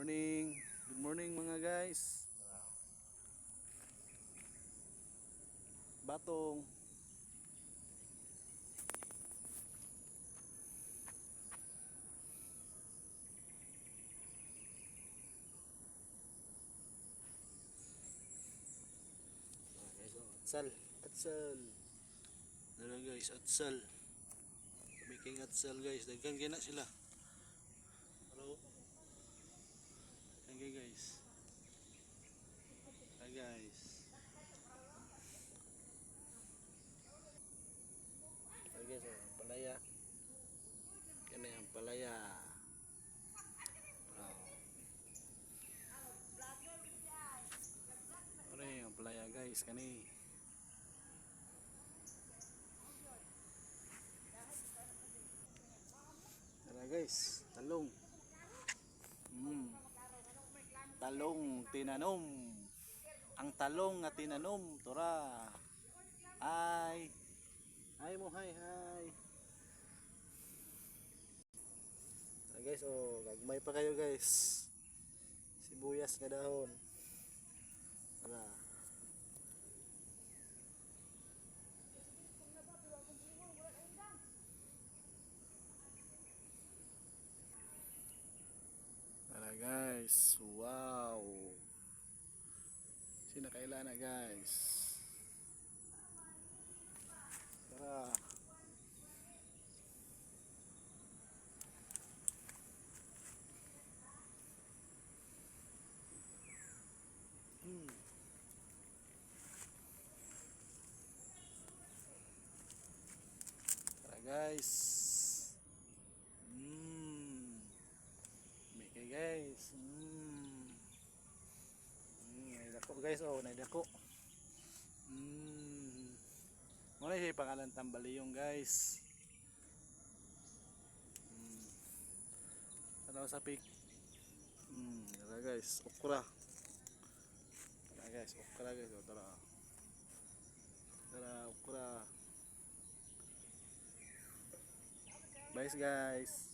Morning. Good morning mga guys. Batong. Guys, atsal. Atsal. Dala guys, atsal. Making atsal guys. Daghan gina sila. Hello. Okay guys. Hi guys. Hi guys, palaya. Kani ang palaya. Ano yung palaya guys, kani. Tara guys, talong. Talong tinanom. Ang talong nga tinanom, tura. Hi. Hi mo, hi, hi. Guys, oh, gagmay pa kayo guys. Sibuyas nga dahon. Tara. Tara guys, wow. Sinakaila na guys. Tara. Tara guys. Make guys. Naidako guys, oh, naidako. Muna siya pangalan Tambaliyong guys. Tara sa pic. Tara guys, okra. Tara guys, okra guys, oh, tara. Tara, okra. Bye guys.